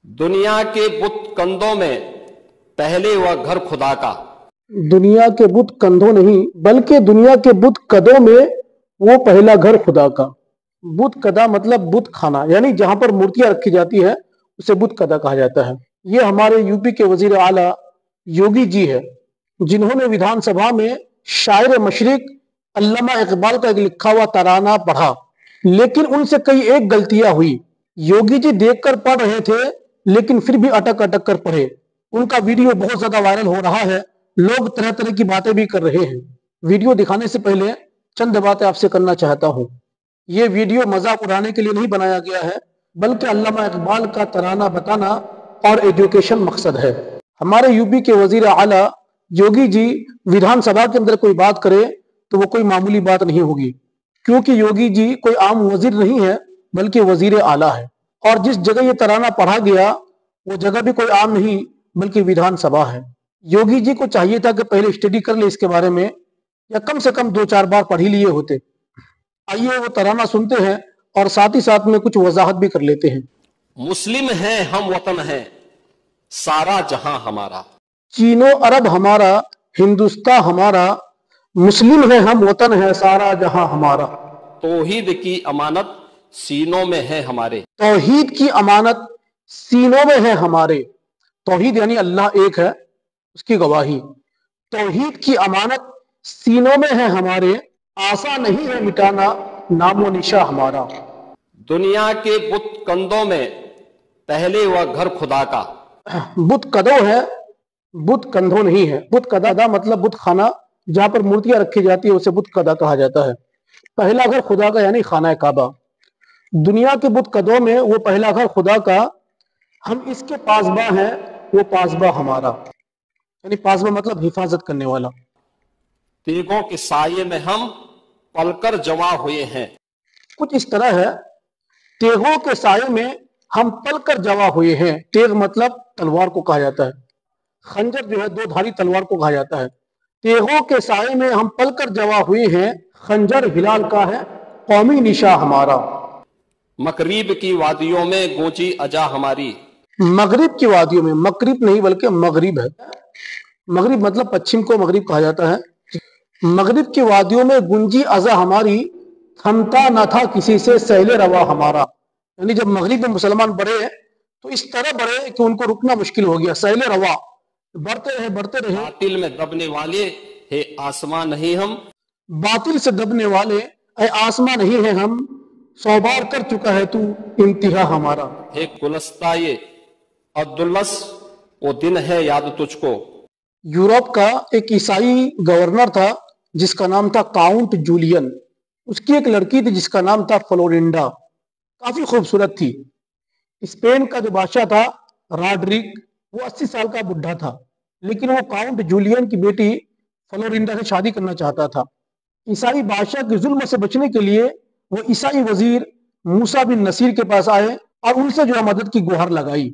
दुनिया के बुत कंधों में पहले वह घर खुदा का। दुनिया के बुत कंधों नहीं बल्कि दुनिया के बुत कदों में वो पहला घर खुदा का। बुत कदा मतलब बुत खाना, यानी जहां पर मूर्तियां रखी जाती है उसे बुत कदा कहा जाता है। ये हमारे यूपी के वजीर आला योगी जी है, जिन्होंने विधानसभा में शायर मशरिक अल्लामा इकबाल का एक लिखा हुआ तराना पढ़ा, लेकिन उनसे कई एक गलतियां हुई। योगी जी देखकर पढ़ रहे थे लेकिन फिर भी अटक अटक कर पढ़े। उनका वीडियो बहुत ज्यादा वायरल हो रहा है, लोग तरह तरह की बातें भी कर रहे हैं। वीडियो दिखाने से पहले चंद बातें आपसे करना चाहता हूं। ये वीडियो मजाक उड़ाने के लिए नहीं बनाया गया है, बल्कि अल्लामा इकबाल का तराना बताना और एजुकेशन मकसद है। हमारे यूपी के वजीर आला योगी जी विधानसभा के अंदर कोई बात करे तो वो कोई मामूली बात नहीं होगी, क्योंकि योगी जी कोई आम वजीर नहीं है बल्कि वजीर आला है। और जिस जगह ये तराना पढ़ा गया वो जगह भी कोई आम नहीं बल्कि विधानसभा है। योगी जी को चाहिए था कि पहले स्टडी कर ले इसके बारे में, या कम से कम 2-4 बार पढ़ ही लिए होते। आइए वो तराना सुनते हैं और साथ ही साथ में कुछ वजाहत भी कर लेते हैं। मुस्लिम हैं हम, वतन है सारा जहां हमारा। चीनो अरब हमारा, हिंदुस्तान हमारा, मुस्लिम है हम, वतन है सारा जहां हमारा। तौहीद की अमानत सीनों में है हमारे। तौहीद की अमानत सीनों में है हमारे। तौहीद यानी अल्लाह एक है, उसकी गवाही। तौहीद की अमानत सीनों में है हमारे, आसान नहीं है मिटाना नामो निशा हमारा। दुनिया के बुत कंधों में पहले वह घर खुदा का। बुत कदों है, बुत कंधों नहीं है। बुत कदा मतलब बुत खाना, जहां पर मूर्तियां रखी जाती है उसे बुत कदा कहा जाता है। पहला घर खुदा का यानी खाना काबा। दुनिया के बुत कदों में वो पहला घर खुदा का, हम इसके पासबा हैं, वो पासबा हमारा। यानी पासबा मतलब हिफाजत करने वाला। तेगों के साये में हम पलकर जमा हुए हैं। कुछ इस तरह है, तेगों के साये में हम पलकर जमा हुए हैं। तेग मतलब तलवार को कहा जाता है, खंजर जो है 2 धारी तलवार को कहा जाता है। तेगों के साये में हम पलकर जमा हुए हैं, खंजर हिलाल का है कौमी निशा हमारा। मगरिब की वादियों में गूंजी अजा हमारी। मगरिब की वादियों में, मगरिब नहीं बल्कि मगरिब है। मगरिब मतलब पश्चिम को मगरिब कहा जाता है। मगरिब की वादियों में गुंजी अजा हमारी, थमता न था किसी से सैले रवा हमारा। यानी जब मगरिब में मुसलमान बढ़े तो इस तरह बढ़े कि उनको रुकना मुश्किल हो गया। सैले रवा, बढ़ते रहे बढ़ते रहे। बातिल में दबने वाले है आसमान नहीं हम। बातिल से दबने वाले ऐ आसमान नहीं है हम, 100 बार कर चुका है तू इंतहा हमारा। एक गुलस्ता ये अब्दुल्लस वो दिन है याद तुझको। यूरोप का एक ईसाई गवर्नर था जिसका नाम था काउंट जूलियन। उसकी एक लड़की थी जिसका नाम था फ्लोरिंडा, काफी खूबसूरत थी। स्पेन का जो बादशाह था रॉड्रिक, वो 80 साल का बुढ़ा था, लेकिन वो काउंट जूलियन की बेटी फ्लोरिंडा से शादी करना चाहता था। ईसाई बादशाह के जुल्म से बचने के लिए वो ईसाई वजीर मूसा बिन नसीर के पास आए और उनसे जो है मदद की गुहार लगाई।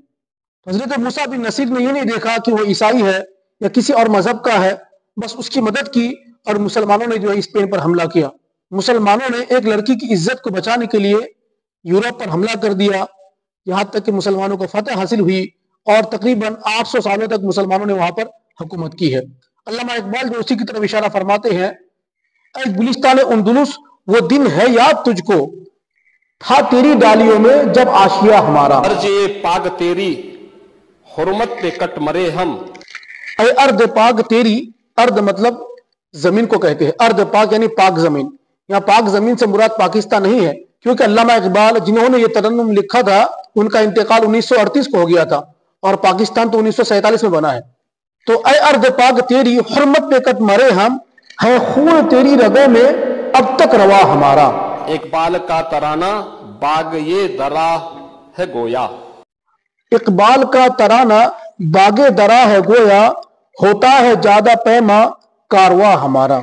हजरत मूसा बिन नसीर ने ये नहीं देखा कि वो ईसाई है या किसी और मजहब का है, बस उसकी मदद की और मुसलमानों ने जो है स्पेन पर हमला किया। मुसलमानों ने एक लड़की की इज्जत को बचाने के लिए यूरोप पर हमला कर दिया, यहां तक कि मुसलमानों को फतह हासिल हुई और तकरीबन 800 सालों तक मुसलमानों ने वहां पर हुकूमत की है। अल्लामा इकबाल जो उसी की तरफ इशारा फरमाते हैं, ऐ गुलिस्तान उंदुलुस वो दिन है याद तुझको, था तेरी डालियों में जब आशिया हमारा। अर्ज़े पाग तेरी हुर्मत पे कट मरे हम। ऐ अर्द पाक तेरी, अर्द मतलब जमीन को कहते हैं, अर्द पाक यानी पाक जमीन। यहाँ पाक जमीन से मुराद पाकिस्तान नहीं है, क्योंकि अल्लामा इकबाल जिन्होंने ये तरन्नुम लिखा था उनका इंतकाल 1938 को हो गया था और पाकिस्तान तो 1947 में बना है। तो ऐ अर्द पाक तेरी हुर्मत पे कट मरे हम, है खून तेरी रगों में अब तक रवा हमारा। इकबाल का तराना बाग ये दरा है गोया। इकबाल का तराना बागे दरा है गोया, होता है ज्यादा पैमा कारवा हमारा।